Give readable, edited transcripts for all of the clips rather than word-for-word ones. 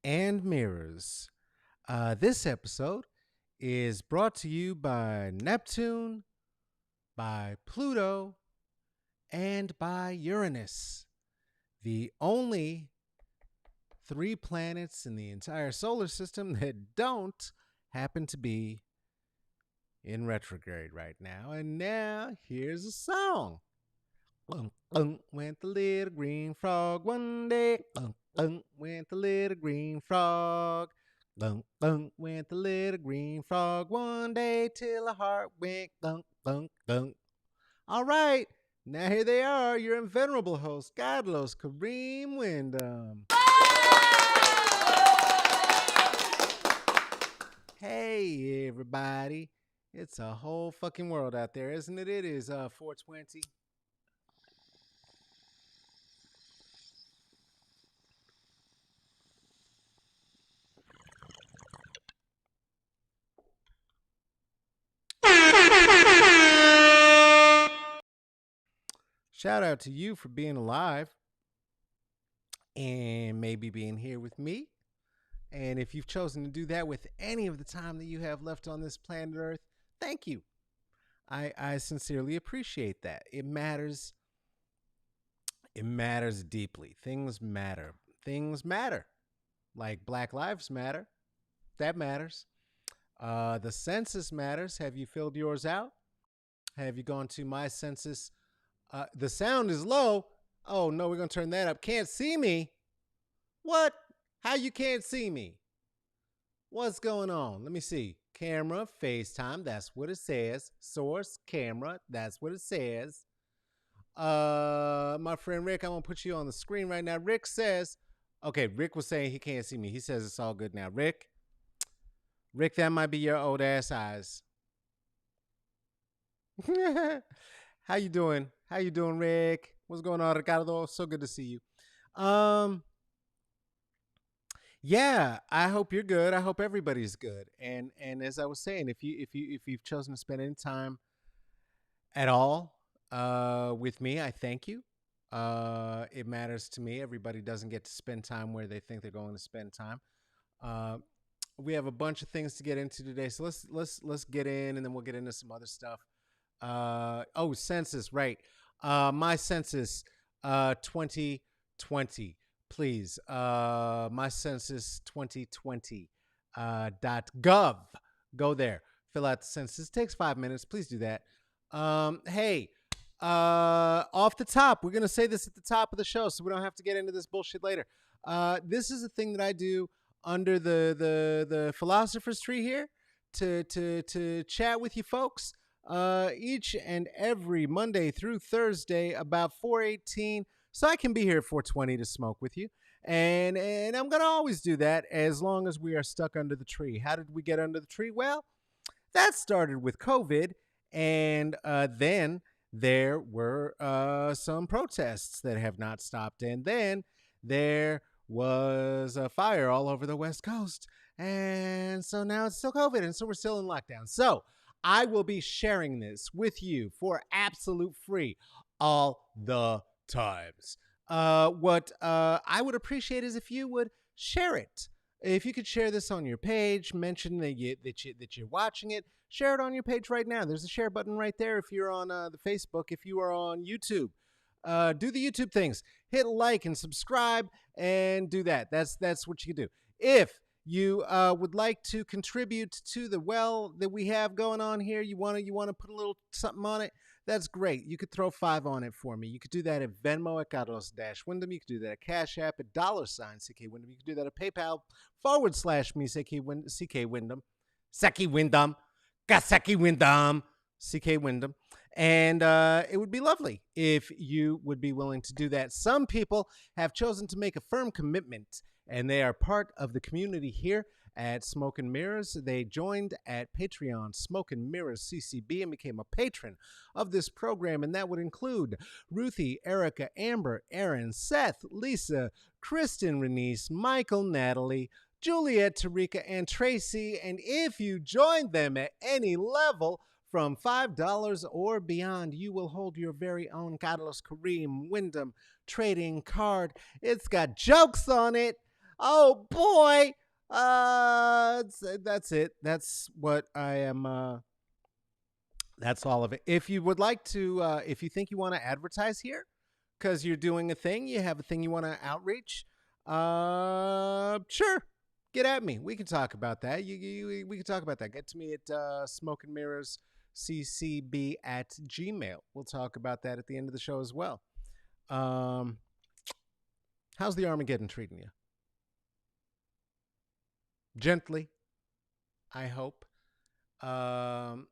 and mirrors. This episode is brought to you by Neptune, by Pluto, and by Uranus, the only three planets in the entire solar system that don't happen to be in retrograde right now. And now here's a song. Went the little green frog one day. Went the little green frog. Went the little green frog one day till a heart went gunk, gunk, gunk. All right, now here they are, your invenerable host, Carlos Kareem Wyndham. Hey, everybody. It's a whole fucking world out there, isn't it? It is 420. Shout out to you for being alive and maybe being here with me. And if you've chosen to do that with any of the time that you have left on this planet Earth, thank you. I sincerely appreciate that. It matters. It matters deeply. Things matter. Things matter. Like Black Lives Matter. That matters. The census matters. Have you filled yours out? Have you gone to my census? The sound is low. Oh, no, we're going to turn that up. Can't see me. What? How you can't see me? What's going on? Let me see. Camera, FaceTime. That's what it says. Source, camera. That's what it says. My friend Rick, I'm going to put you on the screen right now. Rick says, okay, Rick was saying he can't see me. He says it's all good now. Rick, that might be your old ass eyes. How you doing? How you doing, Rick? What's going on, Ricardo? So good to see you. Yeah, I hope you're good. I hope everybody's good. And as I was saying, if you've chosen to spend any time at all with me, I thank you. It matters to me. Everybody doesn't get to spend time where they think they're going to spend time. We have a bunch of things to get into today, so let's get in, and then we'll get into some other stuff. Census, right? My census, 2020. Please, my census 2020 .gov. Go there, fill out the census. It takes 5 minutes. Please do that. Hey, off the top, we're gonna say this at the top of the show, so we don't have to get into this bullshit later. This is a thing that I do under the philosopher's tree here to chat with you folks. Each and every Monday through Thursday about 4:18, so I can be here at 4:20 to smoke with you. And I'm going to always do that as long as we are stuck under the tree. How did we get under the tree? Well, that started with COVID, and then there were some protests that have not stopped, and then there was a fire all over the West Coast, and so now it's still COVID, and so we're still in lockdown. So I will be sharing this with you for absolute free all the times. What I would appreciate is if you would share it. If you could share this on your page, mention that you're watching it, share it on your page right now. There's a share button right there if you're on the Facebook. If you are on YouTube, do the YouTube things. Hit like and subscribe and do that. That's what you can do. If you would like to contribute to the well that we have going on here, you want to put a little something on it, that's great. You could throw $5 on it for me. You could do that at Venmo at Carlos-Wyndham. You could do that at Cash App at $CK Wyndham. You could do that at PayPal /me CK Wyndham. Seki Wyndham. Gaseki Wyndham. CK Wyndham. And it would be lovely if you would be willing to do that. Some people have chosen to make a firm commitment, and they are part of the community here at Smoke and Mirrors. They joined at Patreon, Smoke and Mirrors CCB, and became a patron of this program. And that would include Ruthie, Erica, Amber, Aaron, Seth, Lisa, Kristen, Renice, Michael, Natalie, Juliet, Tarika, and Tracy. And if you join them at any level from $5 or beyond, you will hold your very own Carlos Kareem Wyndham trading card. It's got jokes on it. Oh boy. That's it. That's what I am. That's all of it. If you would like to, if you think you want to advertise here, because you're doing a thing, you have a thing you want to outreach, sure, get at me. We can talk about that. We can talk about that. Get to me at Smoke and Mirrors CCB at Gmail. We'll talk about that at the end of the show as well. Um, how's the Armageddon treating you? Gently, I hope. Um,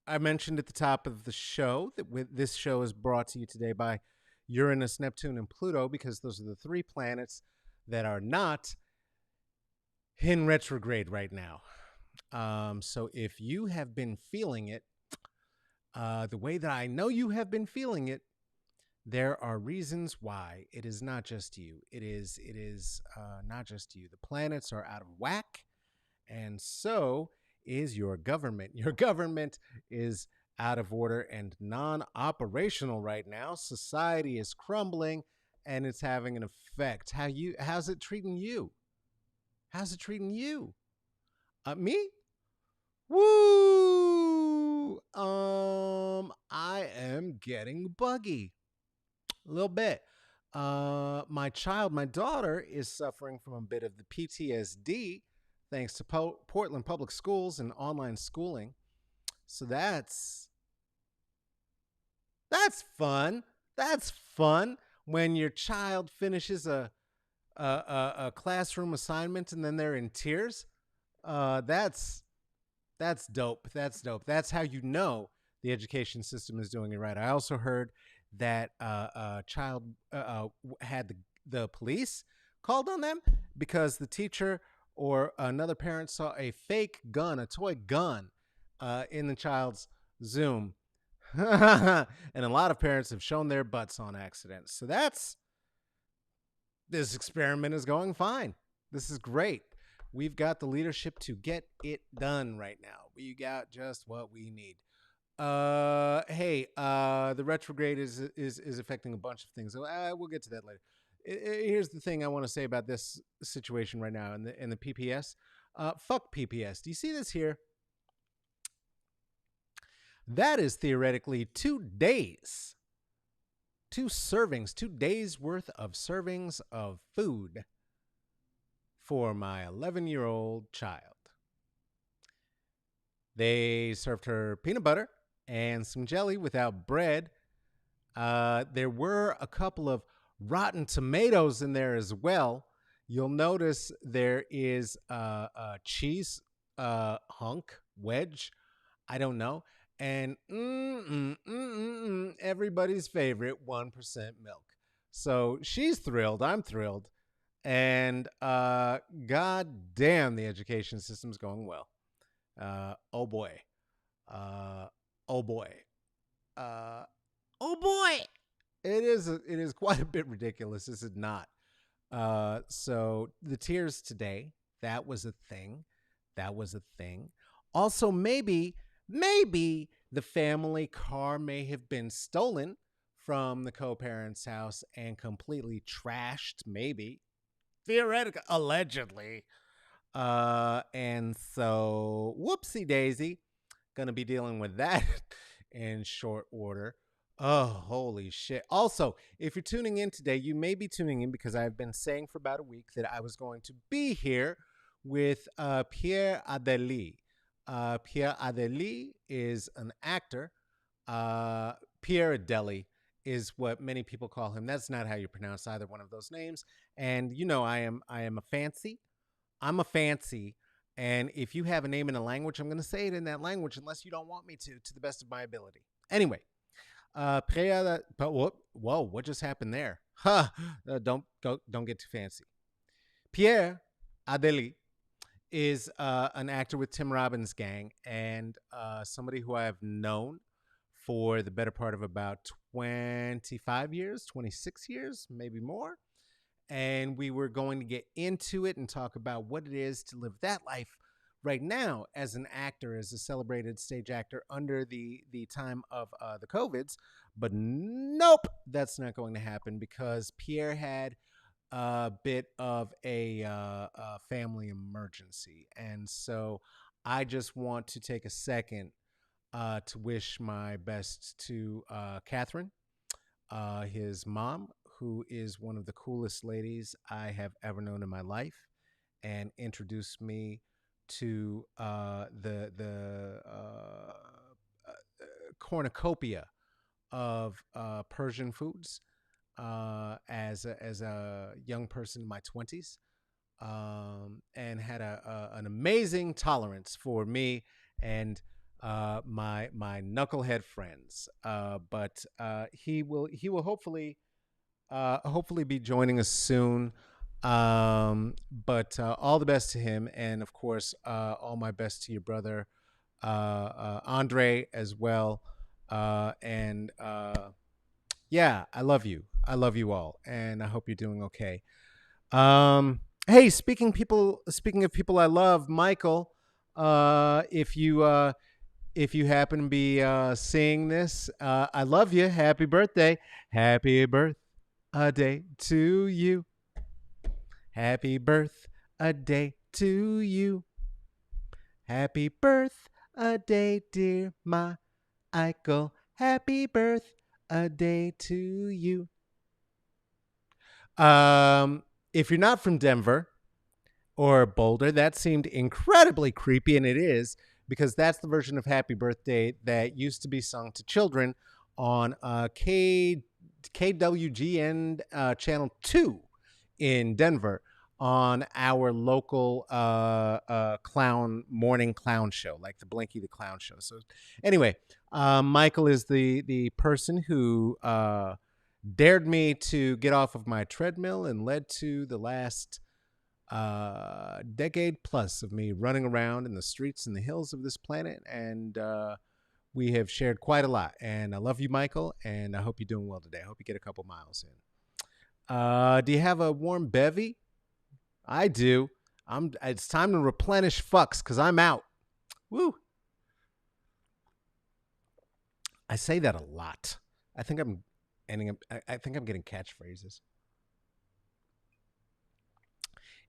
I mentioned at the top of the show that this show is brought to you today by Uranus, Neptune, and Pluto because those are the three planets that are not in retrograde right now. So if you have been feeling it, the way that I know you have been feeling it, there are reasons why. It is not just you. It is not just you. The planets are out of whack, and so is your government. Your government is out of order and non-operational right now. Society is crumbling, and it's having an effect. How's it treating you? How's it treating you? Me? Woo! I am getting buggy a little bit. My daughter, is suffering from a bit of the PTSD thanks to Portland Public Schools and online schooling. So that's fun. That's fun when your child finishes a classroom assignment and then they're in tears. That's dope. That's dope. That's how you know the education system is doing it right. I also heard that a child had the police called on them because the teacher or another parent saw a fake gun, a toy gun, in the child's Zoom. And a lot of parents have shown their butts on accident. So this experiment is going fine. This is great. We've got the leadership to get it done right now. We got just what we need. Hey, the retrograde is affecting a bunch of things. So we'll get to that later. Here's the thing I want to say about this situation right now in the PPS. Fuck PPS. Do you see this here? That is theoretically 2 days, 2 days worth of servings of food for my 11-year-old child. They served her peanut butter and some jelly without bread. There were a couple of rotten tomatoes in there as well. You'll notice there is a cheese hunk, wedge, I don't know, and everybody's favorite 1% milk. So she's thrilled. I'm thrilled. And god damn, the education system's going well. Oh boy. Oh boy. Oh boy. It is quite a bit ridiculous, is it not? So the tears today, that was a thing. That was a thing. Also, maybe the family car may have been stolen from the co-parent's house and completely trashed, maybe. Theoretically, allegedly. And so, whoopsie daisy, gonna be dealing with that in short order. Oh, holy shit. Also, if you're tuning in today, you may be tuning in because I've been saying for about a week that I was going to be here with Pierre Adeli. Pierre Adeli is an actor. Pierre Adeli is what many people call him. That's not how you pronounce either one of those names. And you know, I am a fancy. I'm a fancy. And if you have a name in a language, I'm going to say it in that language unless you don't want me to the best of my ability. Anyway, Pierre, but whoa, what just happened there? Huh, don't get too fancy. Pierre Adeli is an actor with Tim Robbins' gang and somebody who I've known for the better part of about 25 years, 26 years, maybe more. And we were going to get into it and talk about what it is to live that life right now as an actor, as a celebrated stage actor under the time of the COVIDs. But nope, that's not going to happen because Pierre had bit of a family emergency. And so I just want to take a second to wish my best to Catherine, his mom, who is one of the coolest ladies I have ever known in my life, and introduced me to cornucopia of Persian foods as a young person in my 20s, and had an amazing tolerance for me and my knucklehead friends. But he will hopefully be joining us soon. But all the best to him, and of course, all my best to your brother Andre as well. And Yeah, I love you. I love you all, and I hope you're doing okay. Hey, speaking of people I love, Michael, if you happen to be seeing this, I love you. Happy birthday. Happy birthday to you. Happy birthday to you. Happy birthday, dear Michael. Happy birthday to you. If you're not from Denver or Boulder, that seemed incredibly creepy, and it is, because that's the version of Happy Birthday that used to be sung to children on KWGN Channel 2 in Denver on our local morning clown show, like the Blinky the Clown show. So anyway, Michael is the person who dared me to get off of my treadmill and led to the last decade plus of me running around in the streets and the hills of this planet. And we have shared quite a lot. And I love you, Michael. And I hope you're doing well today. I hope you get a couple miles in. Do you have a warm bevy? I do. It's time to replenish fucks because I'm out. Woo. I say that a lot. I think I'm getting catchphrases.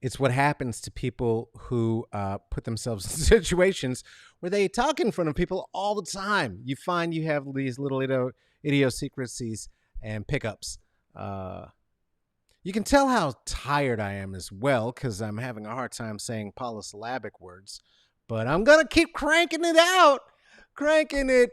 It's what happens to people who put themselves in situations where they talk in front of people all the time. You find you have these little idiosyncrasies and pickups. You can tell how tired I am as well because I'm having a hard time saying polysyllabic words. But I'm going to keep cranking it out. The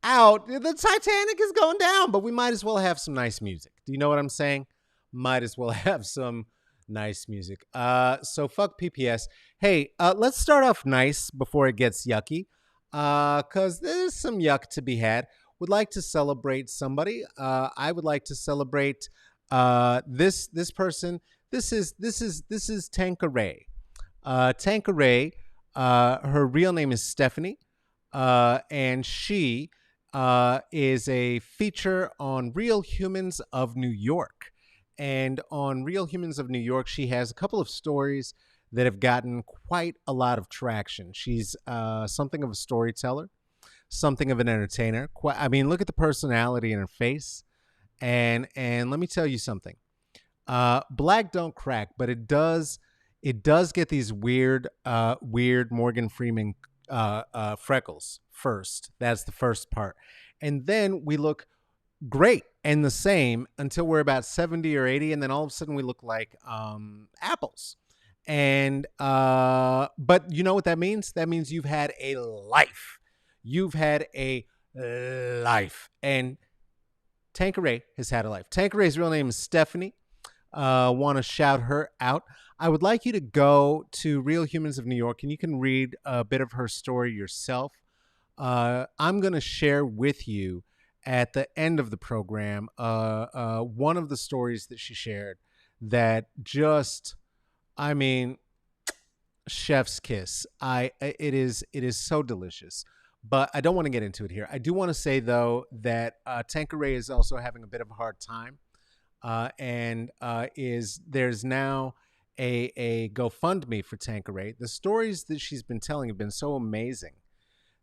Titanic is going down, but we might as well have some nice music. Do you know what I'm saying? Might as well have some nice music. So fuck PPS. Hey, let's start off nice before it gets yucky, because there's some yuck to be had. Would like to celebrate somebody. I would like to celebrate this person. This is Tanqueray. Tanqueray. Her real name is Stephanie, and she is a feature on Real Humans of New York. And on Real Humans of New York, she has a couple of stories that have gotten quite a lot of traction. She's something of a storyteller, something of an entertainer. Look at the personality in her face. And let me tell you something. Black don't crack, but it does get these weird Morgan Freeman freckles first. That's the first part. And then we look great and the same until we're about 70 or 80, and then all of a sudden we look like apples. And but you know what that means? That means you've had a life. You've had a life. And Tanqueray has had a life. Tanqueray's real name is Stephanie. Want to shout her out. I would like you to go to Real Humans of New York, and you can read a bit of her story yourself. I'm going to share with you at the end of the program one of the stories that she shared that just, chef's kiss. It is so delicious. But I don't want to get into it here. I do want to say, though, that Tanqueray is also having a bit of a hard time. And there's now a GoFundMe for Tanqueray. The stories that she's been telling have been so amazing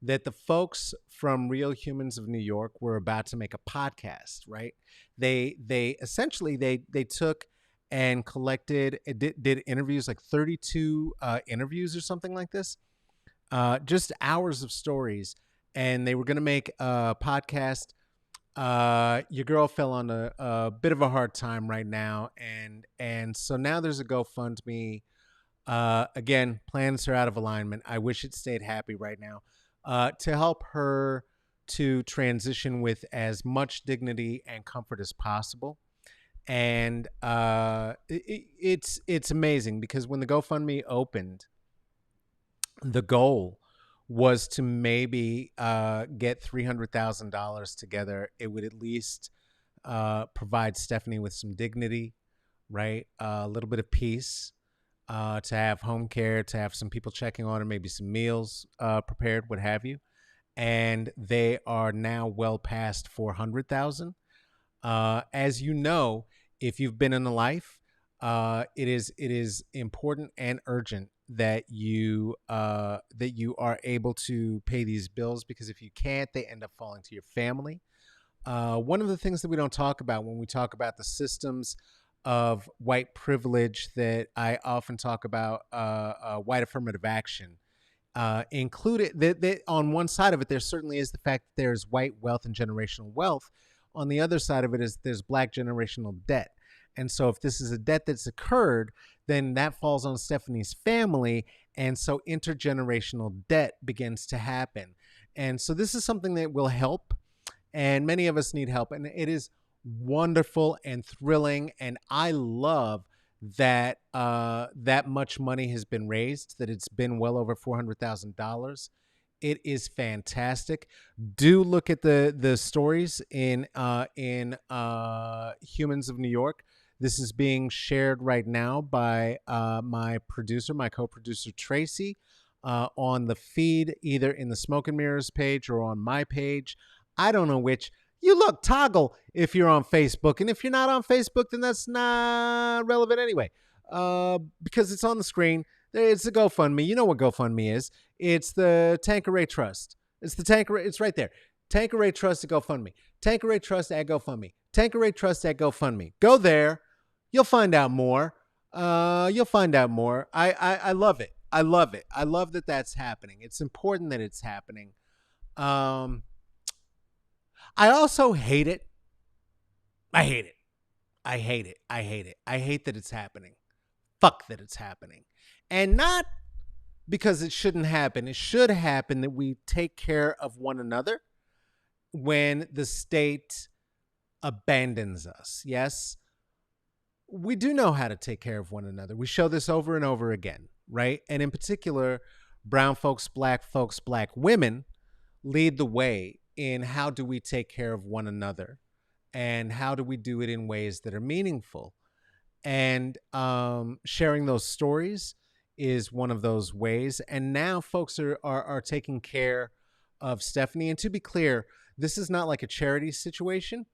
that the folks from Real Humans of New York were about to make a podcast, right? They essentially they took and collected, it did interviews, like 32 interviews or something like this, just hours of stories. And they were going to make a podcast. Your girl fell on a bit of a hard time right now, and so now there's a GoFundMe. Again, plans are out of alignment. I wish it stayed happy right now. To help her to transition with as much dignity and comfort as possible. And it's amazing because when the GoFundMe opened, the goal was to maybe get $300,000 together. It would at least provide Stephanie with some dignity, right? A little bit of peace, to have home care, to have some people checking on her, maybe some meals prepared, what have you. And they are now well past 400,000. As you know, if you've been in a life, it is important and urgent that you are able to pay these bills, because if you can't, they end up falling to your family. One of the things that we don't talk about when we talk about the systems of white privilege that I often talk about, white affirmative action, included that on one side of it, there certainly is the fact that there's white wealth and generational wealth. On the other side of it is there's black generational debt. And so if this is a debt that's occurred, then that falls on Stephanie's family. And so intergenerational debt begins to happen. And so this is something that will help. And many of us need help. And it is wonderful and thrilling. And I love that that much money has been raised, that it's been well over $400,000. It is fantastic. Do look at the stories in Humans of New York. This is being shared right now by my co-producer Tracy, on the feed, either in the Smoke and Mirrors page or on my page. I don't know which. You look, toggle if you're on Facebook. And if you're not on Facebook, then that's not relevant anyway, because it's on the screen. It's a GoFundMe. You know what GoFundMe is. It's the Tanqueray Trust. It's right there. Tanqueray Trust at GoFundMe. Tanqueray Trust at GoFundMe. Tanqueray Trust at GoFundMe. Go there. You'll find out more. You'll find out more. I love it. I love it. I love that that's happening. It's important that it's happening. I also hate it. I hate it. I hate it. I hate it. I hate that it's happening. Fuck that it's happening. And not because it shouldn't happen. It should happen that we take care of one another when the state abandons us. Yes, we do know how to take care of one another. We show this over and over again, right? And in particular, brown folks, black women lead the way in how do we take care of one another and how do we do it in ways that are meaningful. And sharing those stories is one of those ways. And now folks are taking care of Stephanie. And to be clear, this is not like a charity situation.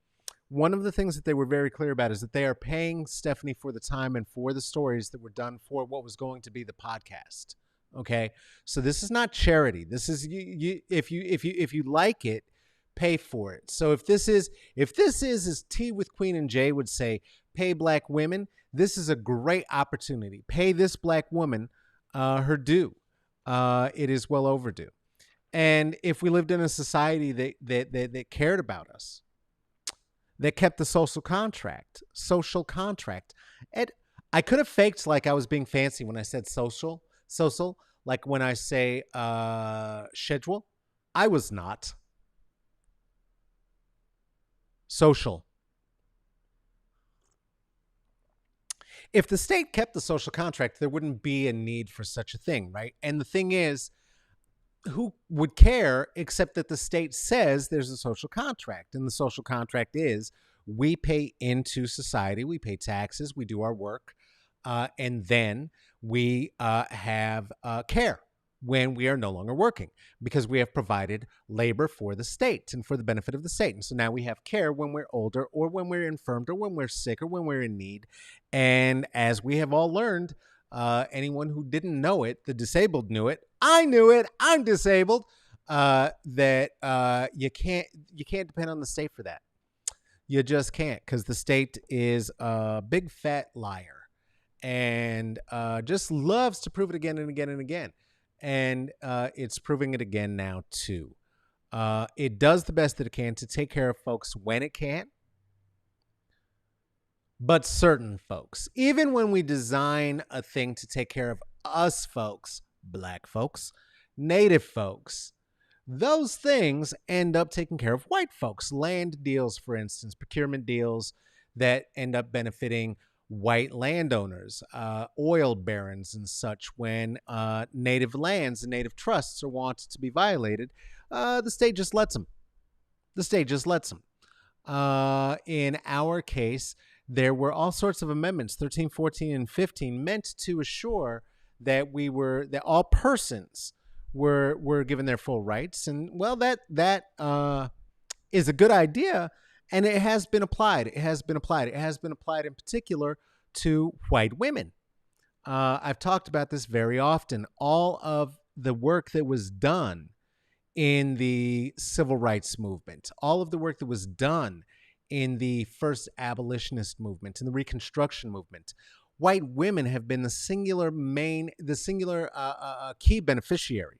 One of the things that they were very clear about is that they are paying Stephanie for the time and for the stories that were done for what was going to be the podcast. Okay, so this is not charity. This is if you like it, pay for it. So if this is as T with Queen and Jay would say, pay black women, this is a great opportunity. Pay this black woman her due. It is well overdue. And if we lived in a society that cared about us, that kept the social contract. And I could have faked like I was being fancy when I said social, like when I say schedule. I was not. Social. If the state kept the social contract, there wouldn't be a need for such a thing, right? And the thing is, who would care except that the state says there's a social contract, and the social contract is we pay into society, we pay taxes, we do our work, and then we have care when we are no longer working, because we have provided labor for the state and for the benefit of the state. And so now we have care when we're older or when we're infirmed or when we're sick or when we're in need. And as we have all learned, anyone who didn't know it, the disabled knew it. I knew it. I'm disabled. That you can't depend on the state for that. You just can't, because the state is a big fat liar and just loves to prove it again and again and again. And it's proving it again now, too. It does the best that it can to take care of folks when it can, but certain folks, even when we design a thing to take care of us folks, black folks, native folks, those things end up taking care of white folks. Land deals, for instance, procurement deals that end up benefiting white landowners, oil barons, and such. When native lands and native trusts are wanted to be violated, the state just lets them. The state just lets them. In our case, there were all sorts of amendments, 13, 14, and 15, meant to assure that that all persons were given their full rights. And well, that is a good idea, and it has been applied. It has been applied. It has been applied in particular to white women. I've talked about this very often. All of the work that was done in the civil rights movement, all of the work that was done in the first abolitionist movement, in the Reconstruction movement, white women have been the singular key beneficiary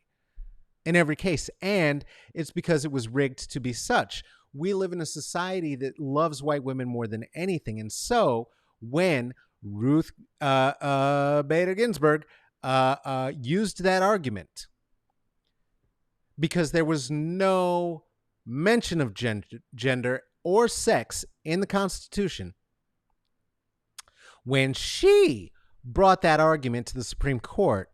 in every case. And it's because it was rigged to be such. We live in a society that loves white women more than anything. And so when Ruth Bader Ginsburg used that argument, because there was no mention of gender or sex in the Constitution, when she brought that argument to the Supreme Court,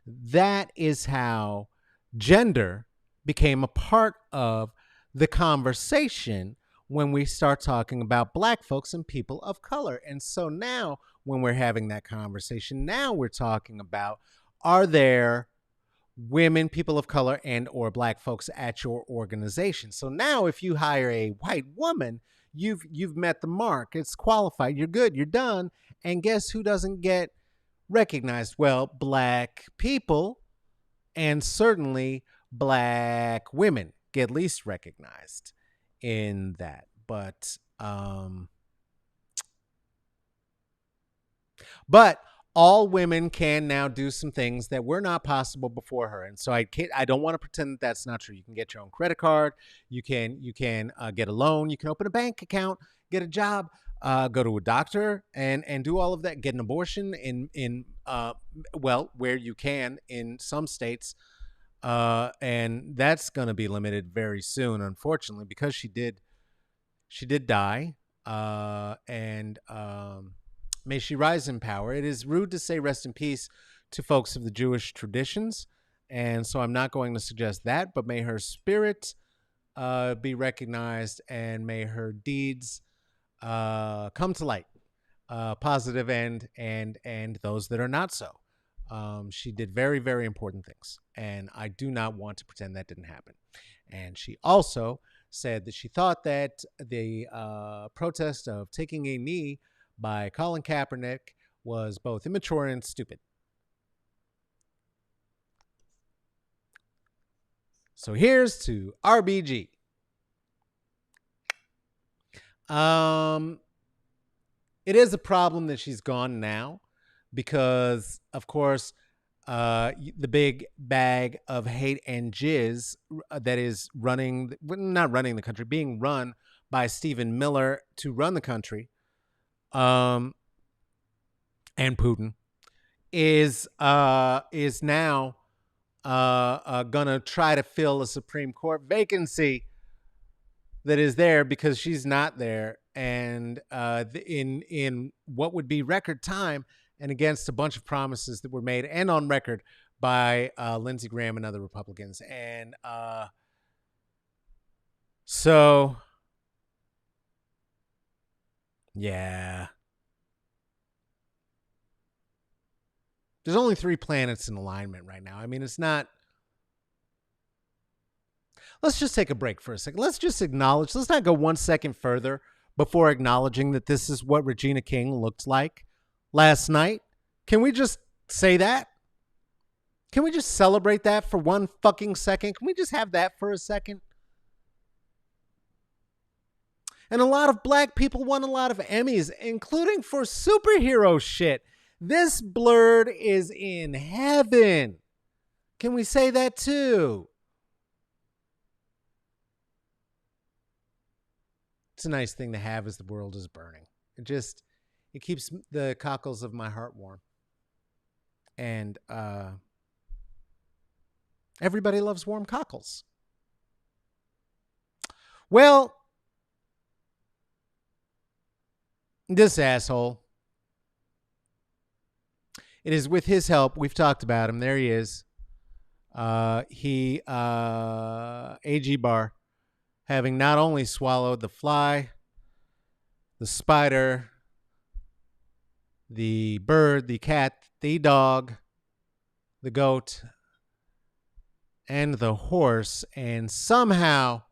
that is how gender became a part of the conversation when we start talking about black folks and people of color. And so now when we're having that conversation, now we're talking about, are there women, people of color, and or black folks at your organization? So now if you hire a white woman, you've met the mark. It's qualified. You're good. You're done. And guess who doesn't get recognized? Well, black people, and certainly black women get least recognized in that. But all women can now do some things that were not possible before her. And so I don't want to pretend that that's not true. You can get your own credit card. You can get a loan. You can open a bank account, get a job, go to a doctor, and do all of that. Get an abortion in where you can in some states, and that's going to be limited very soon, unfortunately, because she did die, and may she rise in power. It is rude to say rest in peace to folks of the Jewish traditions, and so I'm not going to suggest that, but may her spirit be recognized, and may her deeds come to light, positive and those that are not so. She did very, very important things, and I do not want to pretend that didn't happen. And she also said that she thought that the protest of taking a knee by Colin Kaepernick was both immature and stupid. So here's to RBG. It is a problem that she's gone now because, of course, the big bag of hate and jizz that is not running the country, being run by Stephen Miller to run the country, and Putin is now gonna try to fill a Supreme Court vacancy that is there because she's not there, and in what would be record time, and against a bunch of promises that were made and on record by Lindsey Graham and other Republicans. And so, yeah. There's only 3 planets in alignment right now. I mean, it's not... Let's just take a break for a second. Let's just acknowledge. Let's not go 1 second further before acknowledging that this is what Regina King looked like last night. Can we just say that? Can we just celebrate that for 1 fucking second? Can we just have that for a second? And a lot of black people won a lot of Emmys, including for superhero shit. This blurred is in heaven. Can we say that too? It's a nice thing to have as the world is burning. It keeps the cockles of my heart warm. And everybody loves warm cockles. Well, this asshole, it is with his help. We've talked about him. There he is. AG Barr, having not only swallowed the fly, the spider, the bird, the cat, the dog, the goat, and the horse, and somehow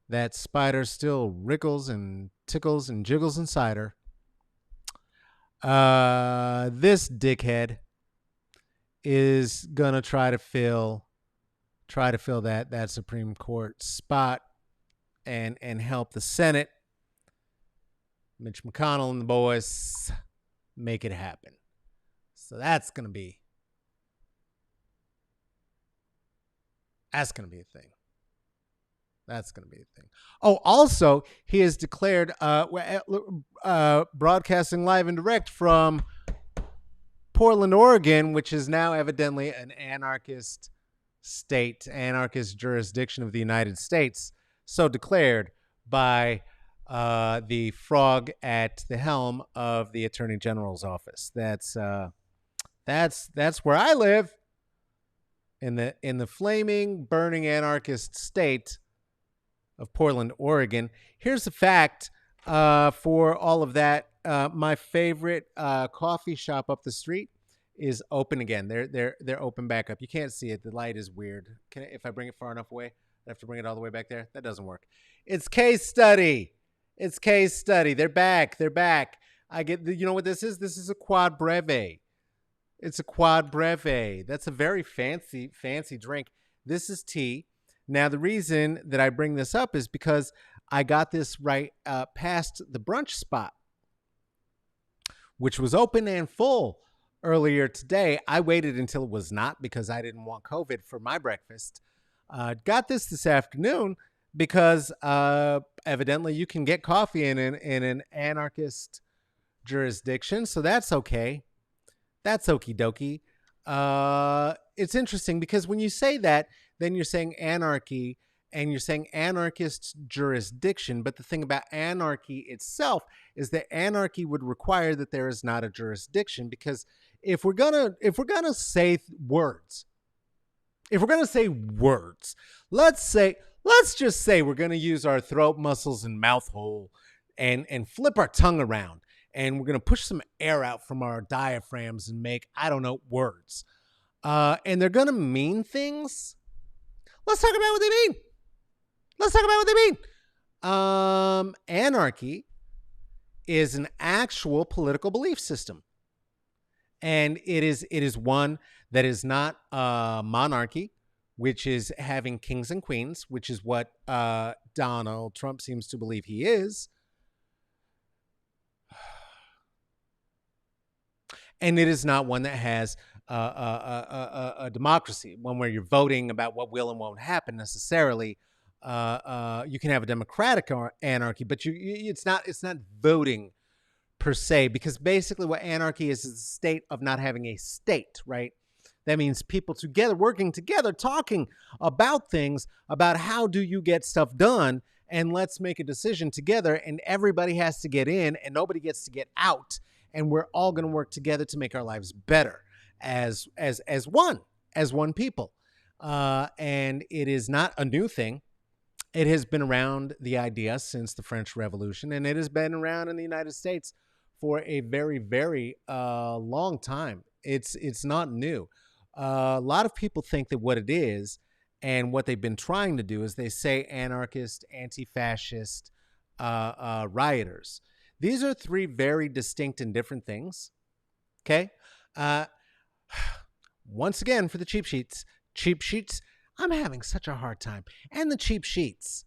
that spider still wriggles and tickles and jiggles inside her. This dickhead is gonna try to fill that Supreme Court spot and help the Senate, Mitch McConnell and the boys, make it happen. So that's gonna be a thing. That's going to be a thing. Oh, also, he has declared broadcasting live and direct from Portland, Oregon, which is now evidently an anarchist state, anarchist jurisdiction of the United States. So declared by the frog at the helm of the Attorney General's office. That's where I live, in the flaming, burning anarchist state of Portland, Oregon. Here's a fact for all of that. My favorite coffee shop up the street is open again. They're open back up. You can't see it. The light is weird. If I bring it far enough away, I have to bring it all the way back there. That doesn't work. It's Case Study. They're back. You know what this is? This is a quad breve. It's a quad breve. That's a very fancy drink. This is tea. Now, the reason that I bring this up is because I got this right past the brunch spot, which was open and full earlier today. I waited until it was not because I didn't want COVID for my breakfast. Got this afternoon because evidently you can get coffee in an anarchist jurisdiction, so that's okay. That's okie dokie. It's interesting because when you say that, then you're saying anarchy and you're saying anarchist jurisdiction. But the thing about anarchy itself is that anarchy would require that there is not a jurisdiction, because if we're gonna say words, let's just say we're gonna use our throat muscles and mouth hole and flip our tongue around, and we're gonna push some air out from our diaphragms and make, I don't know, words. And they're gonna mean things. Let's talk about what they mean. Anarchy is an actual political belief system. And it is one that is not monarchy, which is having kings and queens, which is what Donald Trump seems to believe he is. And it is not one that has a democracy, one where you're voting about what will and won't happen necessarily. You can have a democratic anarchy, but it's not voting per se, because basically what anarchy is a state of not having a state, right? That means people together, working together, talking about things, about how do you get stuff done, and let's make a decision together, and everybody has to get in and nobody gets to get out, and we're all going to work together to make our lives better as one people. And it is not a new thing. It has been around, the idea, since the French Revolution, and it has been around in the United States for a very, very long time. It's not new. A lot of people think that what it is, and what they've been trying to do, is they say anarchist, anti-fascist rioters. These are three very distinct and different things. Okay? Once again, for the cheap sheets, I'm having such a hard time. And the cheap sheets,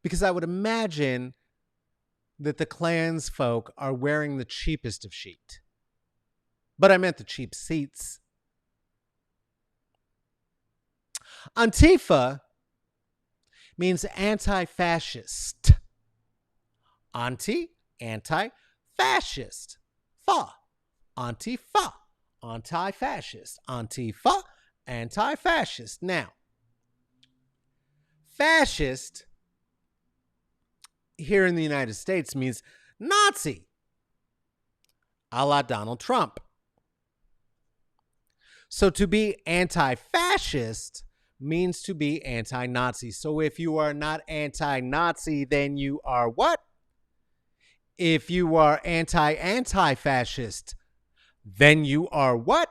Because I would imagine that the Klans folk are wearing the cheapest of sheet. But I meant the cheap seats. Antifa means anti-fascist. Anti-fascist. Fa. Antifa. Anti-fascist. Antifa. Anti-fascist. Now, fascist here in the United States means Nazi, a la Donald Trump. So to be anti-fascist means to be anti-Nazi. So if you are not anti-Nazi, then you are what? If you are anti-fascist, then you are what?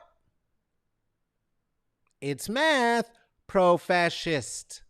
It's math, pro-fascist.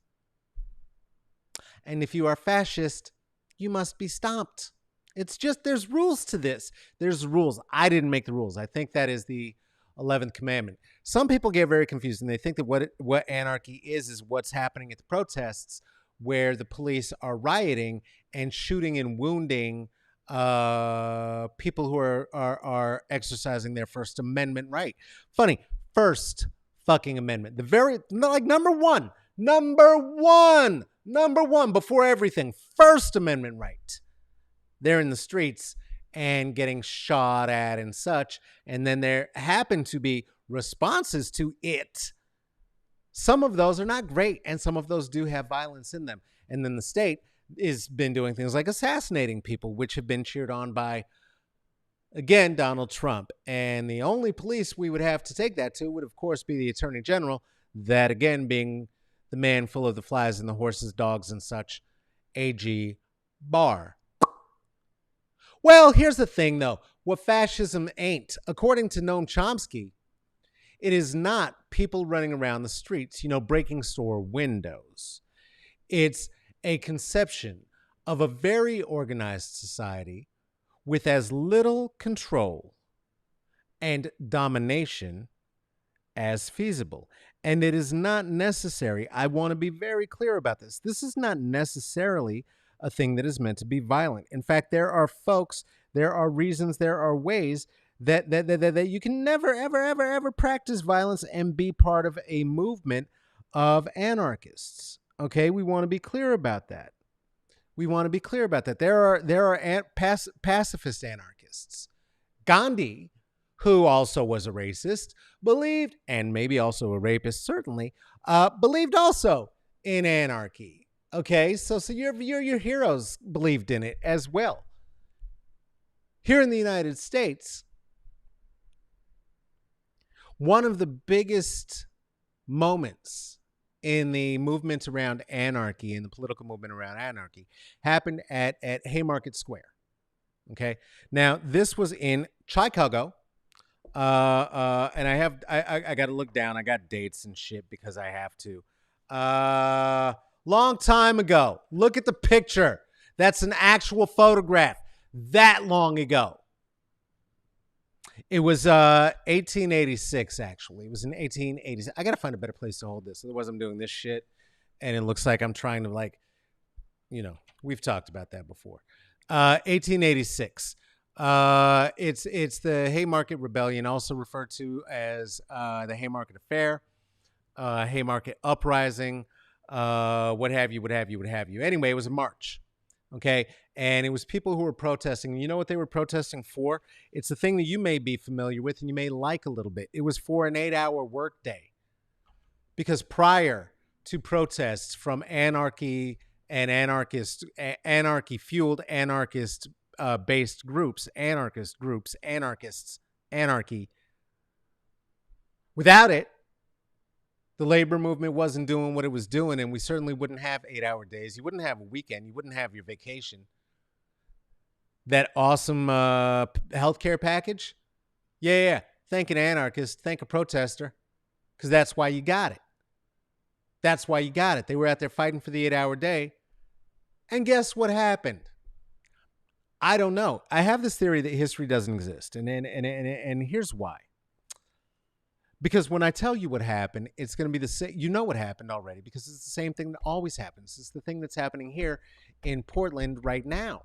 And if you are fascist, you must be stomped. It's just, there's rules to this. There's rules. I didn't make the rules. I think that is the 11th commandment. Some people get very confused and they think that what anarchy is what's happening at the protests where the police are rioting and shooting and wounding people who are exercising their First Amendment right. Funny, First fucking Amendment. The very, like, number one, before everything, First Amendment right. They're in the streets and getting shot at and such. And then there happen to be responses to it. Some of those are not great, and some of those do have violence in them. And then the state has been doing things like assassinating people, which have been cheered on by, again, Donald Trump. And the only police we would have to take that to would, of course, be the Attorney General, that, again, being the man full of the flies and the horses, dogs, and such, A.G. Barr. Well, here's the thing, though. What fascism ain't, according to Noam Chomsky, it is not people running around the streets, breaking store windows. It's a conception of a very organized society with as little control and domination as feasible. And it is not necessary. I want to be very clear about this. This is not necessarily a thing that is meant to be violent. In fact, there are folks, there are reasons, there are ways that you can never, ever, ever, ever practice violence and be part of a movement of anarchists. Okay, we want to be clear about that. There are pacifist anarchists. Gandhi, who also was a racist, believed, and maybe also a rapist, certainly, believed also in anarchy. Okay, so your heroes believed in it as well. Here in the United States, one of the biggest moments in the movement around anarchy, in the political movement around anarchy, happened at Haymarket Square. Okay, now this was in Chicago, and I got to look down. I got dates and shit because I have to. Long time ago. Look at the picture. That's an actual photograph. That long ago. It was 1886, actually. It was in 1886. I got to find a better place to hold this. Otherwise, I'm doing this shit, and it looks like I'm trying to, we've talked about that before. 1886. It's the Haymarket Rebellion, also referred to as the Haymarket Affair, Haymarket Uprising, what have you. Anyway, it was a march. Okay. And it was people who were protesting. You know what they were protesting for? It's a thing that you may be familiar with and you may like a little bit. It was for an 8-hour workday. Because prior to protests from anarchy and anarchy-fueled anarchist-based groups, anarchy, without it, the labor movement wasn't doing what it was doing, and we certainly wouldn't have 8-hour days. You wouldn't have a weekend. You wouldn't have your vacation. That awesome healthcare package? Yeah. Thank an anarchist. Thank a protester. Because that's why you got it. They were out there fighting for the 8-hour day. And guess what happened? I don't know. I have this theory that history doesn't exist. And here's why. Because when I tell you what happened, it's going to be the same. You know what happened already because it's the same thing that always happens. It's the thing that's happening here in Portland right now.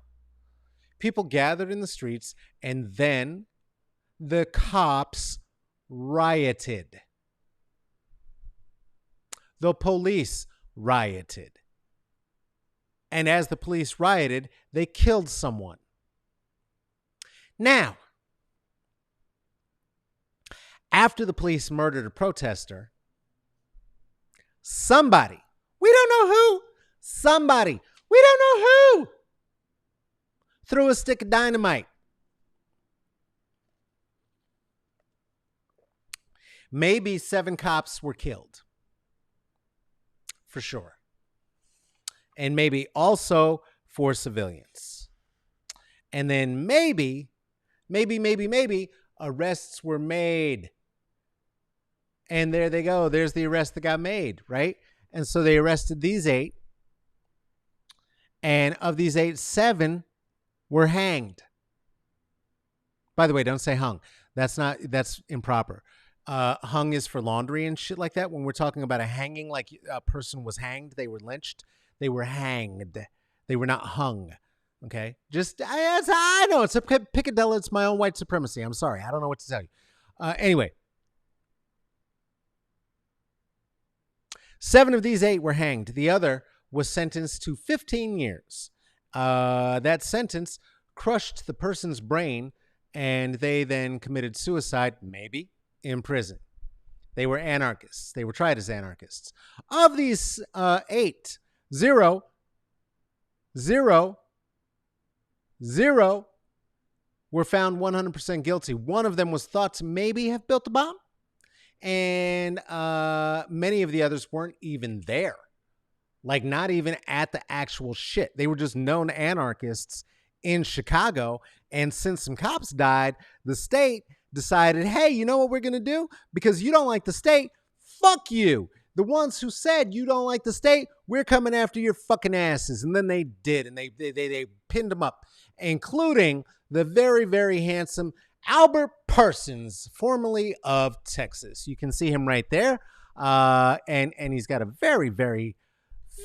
People gathered in the streets, and then the cops rioted. The police rioted. And as the police rioted, they killed someone. Now, after the police murdered a protester, somebody, we don't know who, somebody, we don't know who, threw a stick of dynamite. Maybe 7 cops were killed. For sure. And maybe also 4 civilians. And then maybe, arrests were made. And there they go. There's the arrest that got made, right? And so they arrested these 8. And of these 8, 7 were hanged. By the way, don't say hung. That's improper. Hung is for laundry and shit like that. When we're talking about a hanging, like a person was hanged, they were lynched, they were hanged. They were not hung. Okay? I know, it's a picadillo. It's my own white supremacy. I'm sorry. I don't know what to tell you. Anyway. 7 of these 8 were hanged. The other was sentenced to 15 years. That sentence crushed the person's brain, and they then committed suicide, maybe, in prison. They were anarchists. They were tried as anarchists. Of these 8, 0 were found 100% guilty. One of them was thought to maybe have built a bomb. And many of the others weren't even there. Like, not even at the actual shit. They were just known anarchists in Chicago. And since some cops died, the state decided, hey, you know what we're going to do? Because you don't like the state, fuck you. The ones who said you don't like the state, we're coming after your fucking asses. And then they did. And they pinned them up, including the very, very handsome Albert Parsons, formerly of Texas. You can see him right there. And he's got a very, very,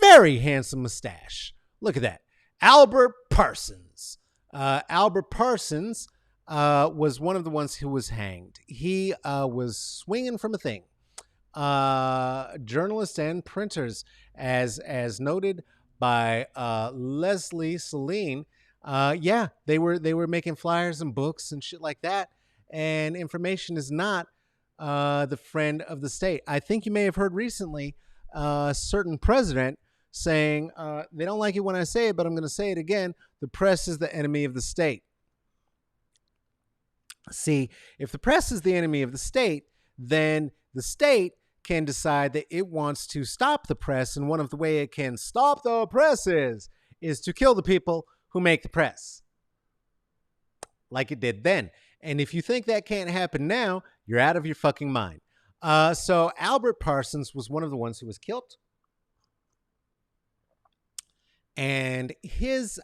very handsome mustache. Look at that. Albert Parsons. Albert Parsons was one of the ones who was hanged. He was swinging from a thing. Journalists and printers, as noted by Leslie Celine, they were making flyers and books and shit like that. And information is not the friend of the state. I think you may have heard recently a certain president saying, they don't like it when I say it, but I'm going to say it again. The press is the enemy of the state. See, if the press is the enemy of the state, then the state can decide that it wants to stop the press. And one of the way it can stop the press is to kill the people who make the press. Like it did then. And if you think that can't happen now, you're out of your fucking mind. So Albert Parsons was one of the ones who was killed. And his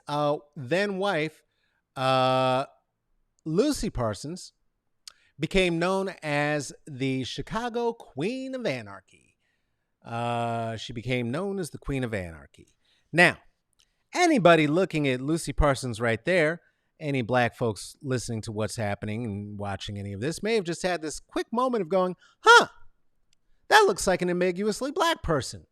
then wife, Lucy Parsons, became known as the Chicago Queen of Anarchy. She became known as the Queen of Anarchy. Now, anybody looking at Lucy Parsons right there, any black folks listening to what's happening and watching any of this may have just had this quick moment of going, that looks like an ambiguously black person.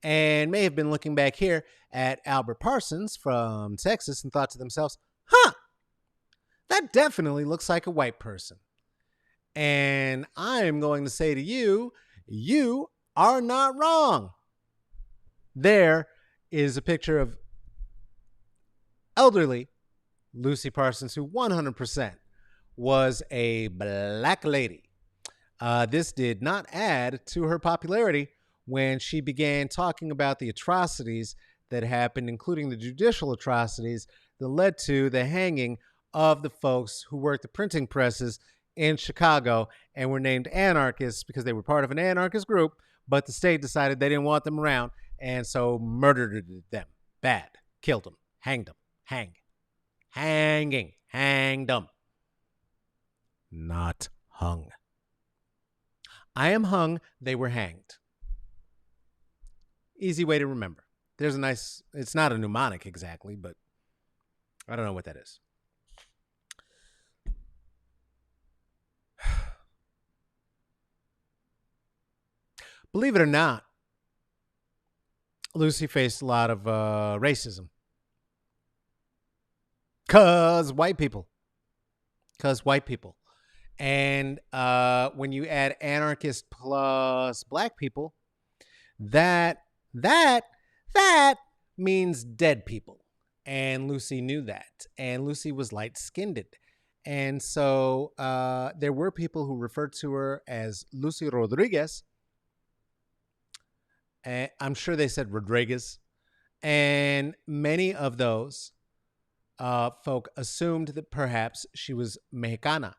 And may have been looking back here at Albert Parsons from Texas and thought to themselves, that definitely looks like a white person. And I'm going to say to you, you are not wrong. There is a picture of elderly Lucy Parsons, who 100% was a black lady. This did not add to her popularity when she began talking about the atrocities that happened, including the judicial atrocities that led to the hanging of the folks who worked the printing presses in Chicago and were named anarchists because they were part of an anarchist group, but the state decided they didn't want them around, and so murdered them. Bad. Killed them. Hanged them. Hanged them. Not hung. I am hung. They were hanged. Easy way to remember. There's a nice, it's not a mnemonic exactly, but I don't know what that is. Believe it or not, Lucy faced a lot of racism. Cause white people. And when you add anarchist plus black people, that that that means dead people. And Lucy knew that. And Lucy was light skinned. And so there were people who referred to her as Lucy Rodriguez. And I'm sure they said Rodriguez. And many of those folk assumed that perhaps she was Mexicana.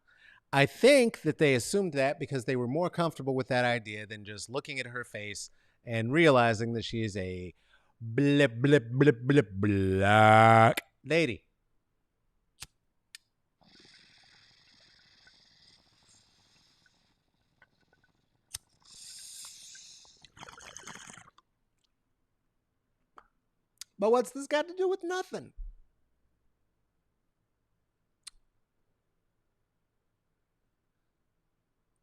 I think that they assumed that because they were more comfortable with that idea than just looking at her face and realizing that she is a blip, blip, blip, blip, black lady. But what's this got to do with nothing?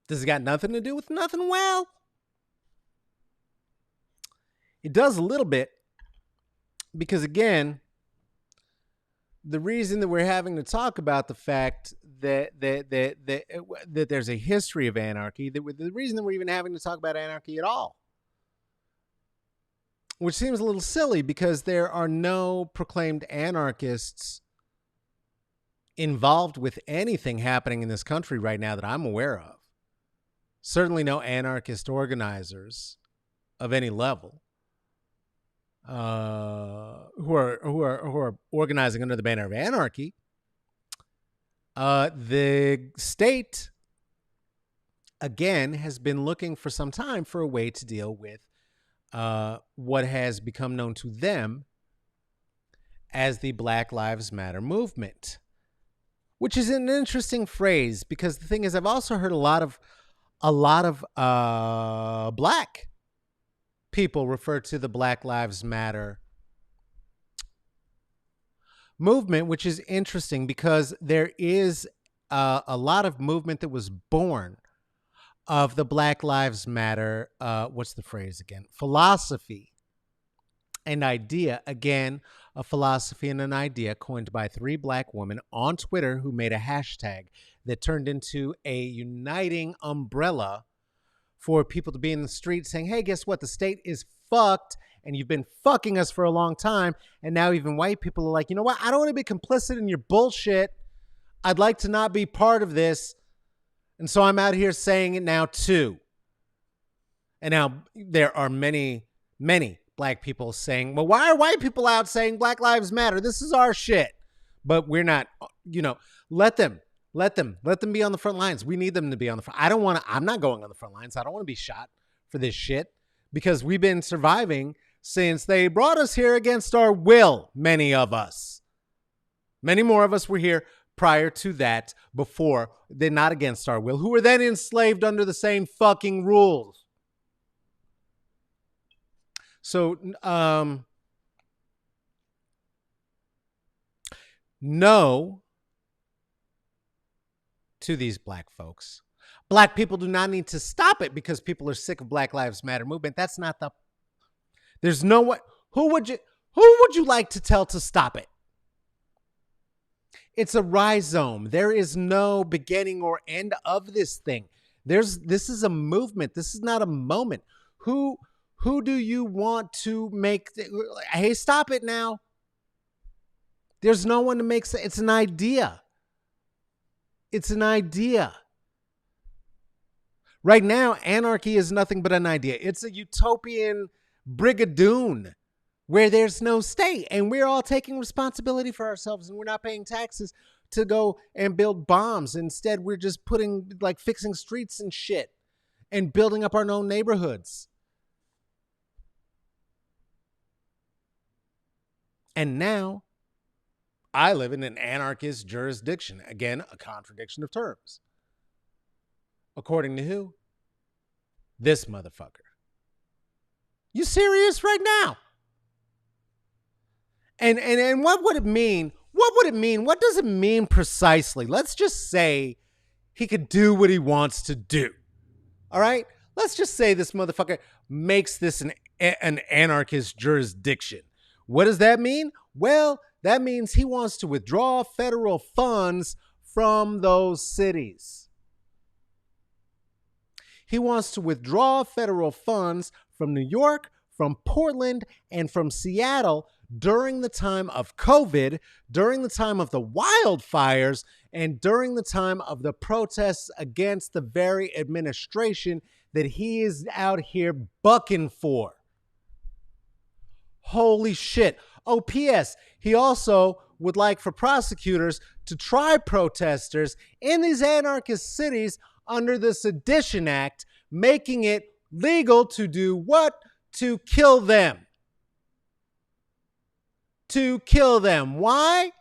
Does it got nothing to do with nothing? Well, it does a little bit because, again, the reason that we're having to talk about the fact that there's a history of anarchy, the reason that we're even having to talk about anarchy at all, which seems a little silly because there are no proclaimed anarchists involved with anything happening in this country right now that I'm aware of. Certainly no anarchist organizers of any level who are organizing under the banner of anarchy. The state, again, has been looking for some time for a way to deal with what has become known to them as the Black Lives Matter movement, which is an interesting phrase because the thing is, I've also heard a lot of black people refer to the Black Lives Matter movement, which is interesting because there is a lot of movement that was born of the Black Lives Matter, what's the phrase again? Philosophy and idea. Again, a philosophy and an idea coined by 3 black women on Twitter who made a hashtag that turned into a uniting umbrella for people to be in the street saying, hey, guess what? The state is fucked and you've been fucking us for a long time. And now even white people are like, you know what? I don't want to be complicit in your bullshit. I'd like to not be part of this. And so I'm out here saying it now too. And now there are many, many black people saying, well, why are white people out saying Black Lives Matter? This is our shit. But we're not, let them be on the front lines. We need them to be on the front. I'm not going on the front lines. I don't want to be shot for this shit because we've been surviving since they brought us here against our will. Many of us, many more of us were here prior to that, before they're not against our will, who were then enslaved under the same fucking rules. So, no to these black folks. Black people do not need to stop it because people are sick of Black Lives Matter movement. That's not there's no way. Who would you like to tell to stop it? It's a rhizome. There is no beginning or end of this thing. This is a movement. This is not a moment. Who do you want to make? Hey, stop it now. There's no one to make. It's an idea. It's an idea. Right now, anarchy is nothing but an idea. It's a utopian brigadoon where there's no state and we're all taking responsibility for ourselves and we're not paying taxes to go and build bombs. Instead, we're just fixing streets and shit and building up our own neighborhoods. And now I live in an anarchist jurisdiction. Again, a contradiction of terms. According to who? This motherfucker. You serious right now? And what would it mean? What would it mean? What does it mean precisely? Let's just say he could do what he wants to do. All right? Let's just say this motherfucker makes this an anarchist jurisdiction. What does that mean? Well, that means he wants to withdraw federal funds from those cities. He wants to withdraw federal funds from New York, from Portland, and from Seattle during the time of COVID, during the time of the wildfires, and during the time of the protests against the very administration that he is out here bucking for. Holy shit. Oh, P.S. He also would like for prosecutors to try protesters in these anarchist cities under the Sedition Act, making it legal to do what? To kill them. To kill them. Why?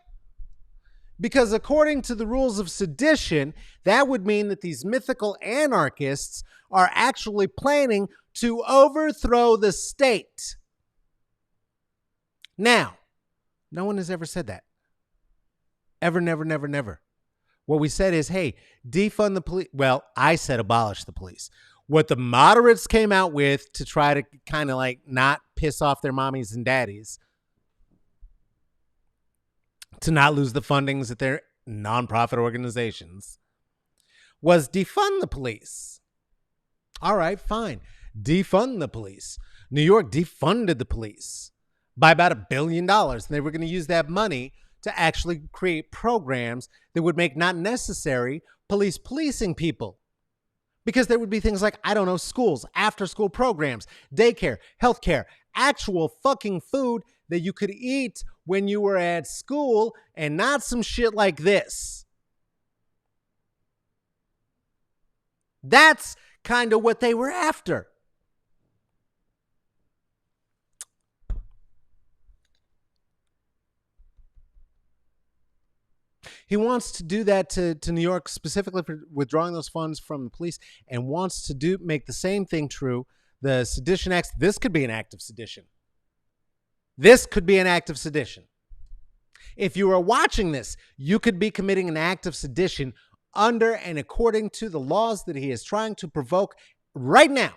Because according to the rules of sedition, that would mean that these mythical anarchists are actually planning to overthrow the state. Now, no one has ever said that. Ever, never, never, never. What we said is, hey, defund the police. Well, I said abolish the police. What the moderates came out with to try to kind of like not piss off their mommies and daddies, to not lose the fundings at their nonprofit organizations, was defund the police. All right, fine. Defund the police. New York defunded the police by about $1 billion. And they were going to use that money to actually create programs that would make not necessary police policing people. Because there would be things like, I don't know, schools, after school programs, daycare, healthcare, actual fucking food that you could eat when you were at school, and not some shit like this. That's kind of what they were after. He wants to do that to New York, specifically for withdrawing those funds from the police, and wants to make the same thing true. The Sedition Act, this could be an act of sedition. This could be an act of sedition. If you are watching this, you could be committing an act of sedition under and according to the laws that he is trying to provoke right now.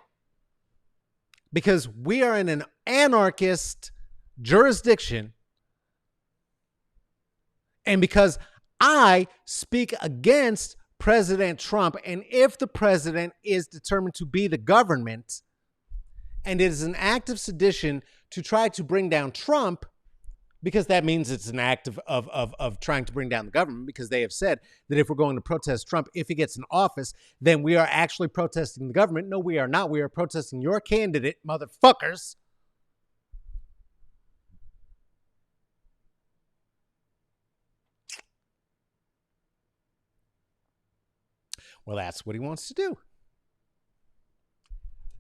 Because we are in an anarchist jurisdiction, and because I speak against President Trump, and if the president is determined to be the government, and it is an act of sedition to try to bring down Trump, because that means it's an act of trying to bring down the government, because they have said that if we're going to protest Trump, if he gets in office, then we are actually protesting the government. No, we are not. We are protesting your candidate, motherfuckers. Well, that's what he wants to do.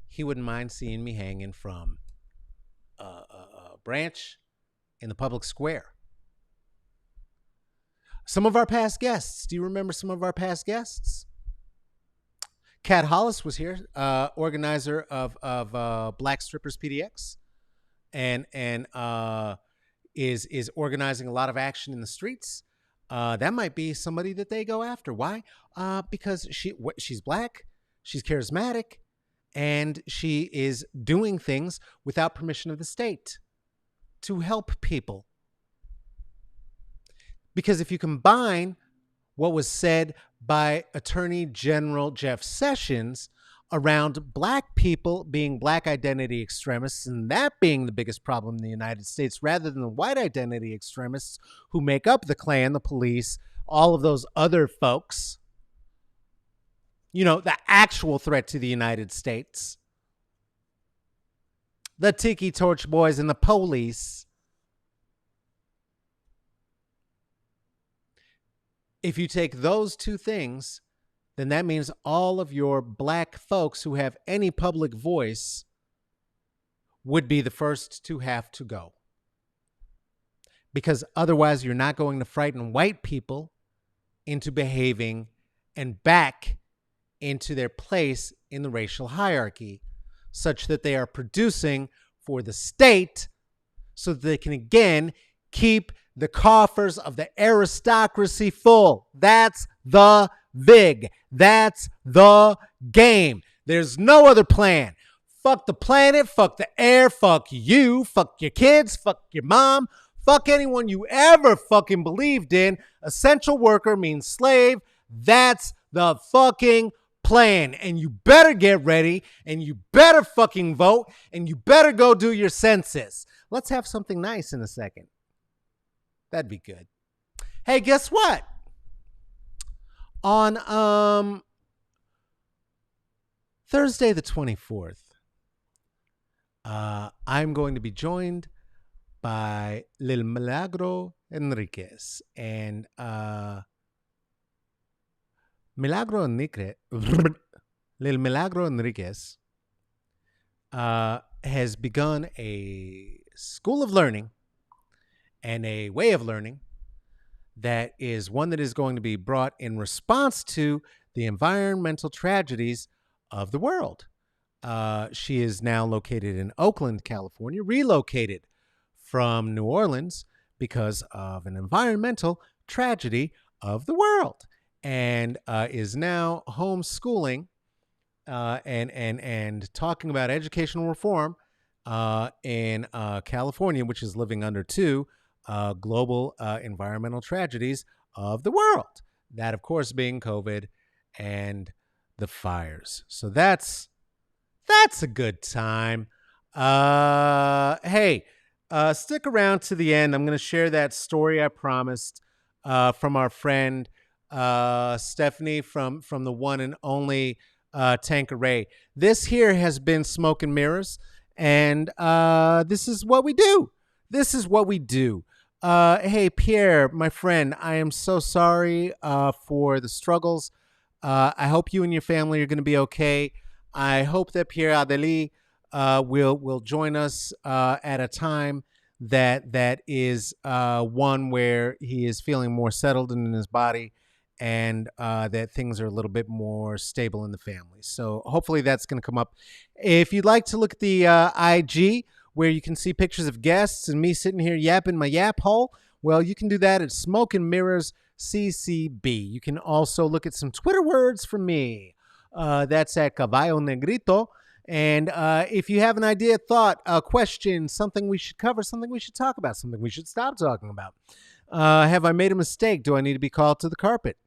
He wouldn't mind seeing me hanging from a branch in the public square. Some of our past guests. Do you remember some of our past guests? Kat Hollis was here, organizer of Black Strippers PDX, and is organizing a lot of action in the streets. That might be somebody that they go after. Why? Because she's black, she's charismatic, and she is doing things without permission of the state to help people. Because if you combine what was said by Attorney General Jeff Sessions around black people being black identity extremists, and that being the biggest problem in the United States, rather than the white identity extremists who make up the Klan, the police, all of those other folks, you know, the actual threat to the United States, the Tiki Torch Boys and the police. If you take those two things, then that means all of your black folks who have any public voice would be the first to have to go. Because otherwise you're not going to frighten white people into behaving and back into their place in the racial hierarchy, such that they are producing for the state so that they can again keep the coffers of the aristocracy full. That's the VIG. That's the game. There's no other plan. Fuck the planet, fuck the air, fuck you, fuck your kids, fuck your mom, fuck anyone you ever fucking believed in. Essential worker means slave. That's the fucking plan. And you better get ready, and you better fucking vote, and you better go do your census. Let's have something nice in a second. That'd be good. Hey, guess what? On Thursday the 24th, I'm going to be joined by Lil Milagro Enriquez. And Lil Milagro Enriquez has begun a school of learning and a way of learning that is one that is going to be brought in response to the environmental tragedies of the world. She is now located in Oakland, California, relocated from New Orleans because of an environmental tragedy of the world, and is now homeschooling and talking about educational reform in California, which is living under two global environmental tragedies of the world. That, of course, being COVID and the fires. So that's a good time. Hey, stick around to the end. I'm going to share that story I promised from our friend Stephanie from the one and only Tanqueray. This here has been Smoke and Mirrors, and this is what we do. This is what we do. Hey, Pierre, my friend, I am so sorry for the struggles. I hope you and your family are going to be okay. I hope that Pierre Adeli will join us at a time that is one where he is feeling more settled in his body, and that things are a little bit more stable in the family. So hopefully that's going to come up. If you'd like to look at the IG, where you can see pictures of guests and me sitting here yapping my yap hole, well, you can do that at Smoke and Mirrors CCB. You can also look at some Twitter words from me. That's at Caballo Negrito. And if you have an idea, thought, a question, something we should cover, something we should talk about, something we should stop talking about. Have I made a mistake? Do I need to be called to the carpet?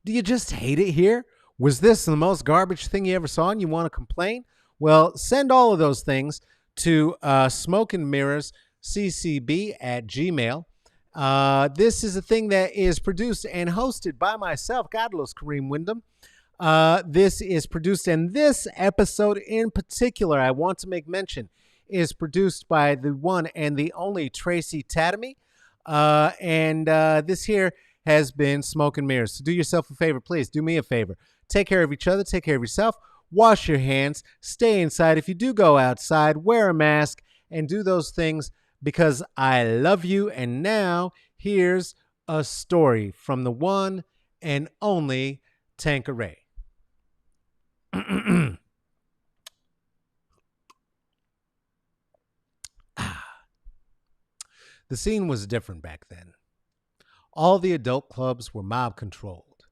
Do you just hate it here? Was this the most garbage thing you ever saw and you want to complain? Well, send all of those things to Smoke and Mirrors CCB at Gmail. This is a thing that is produced and hosted by myself, Carlos Kareem Wyndham. This is produced, and this episode in particular, I want to make mention, is produced by the one and the only Tracy Tatamy. And this here has been Smoke and Mirrors. So do yourself a favor, please. Do me a favor. Take care of each other. Take care of yourself. Wash your hands. Stay inside. If you do go outside, wear a mask and do those things because I love you. And now here's a story from the one and only Tanqueray. The scene was different back then. All the adult clubs were mob controlled.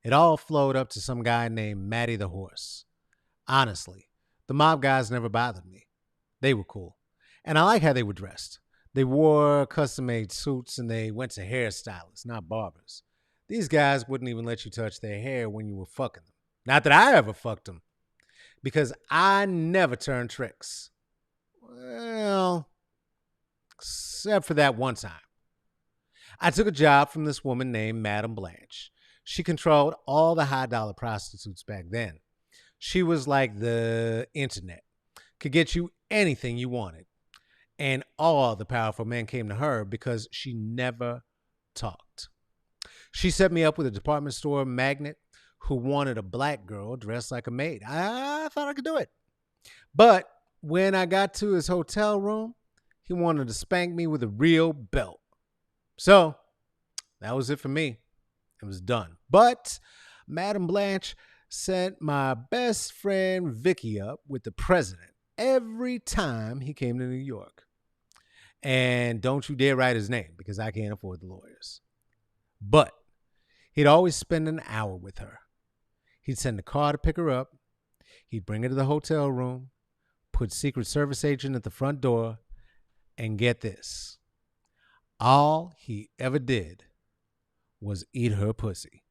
It all flowed up to some guy named Matty the Horse. Honestly, the mob guys never bothered me. They were cool. And I like how they were dressed. They wore custom-made suits and they went to hairstylists, not barbers. These guys wouldn't even let you touch their hair when you were fucking them. Not that I ever fucked them, because I never turned tricks. Well, except for that one time. I took a job from this woman named Madame Blanche. She controlled all the high-dollar prostitutes back then. She was like the internet. Could get you anything you wanted. And all the powerful men came to her because she never talked. She set me up with a department store magnate who wanted a black girl dressed like a maid. I thought I could do it. But when I got to his hotel room, he wanted to spank me with a real belt. So that was it for me. It was done. But Madame Blanche set my best friend Vicky up with the president every time he came to New York. And don't you dare write his name because I can't afford the lawyers. But he'd always spend an hour with her. He'd send a car to pick her up. He'd bring her to the hotel room, put Secret Service agent at the front door, and get this. All he ever did was eat her pussy.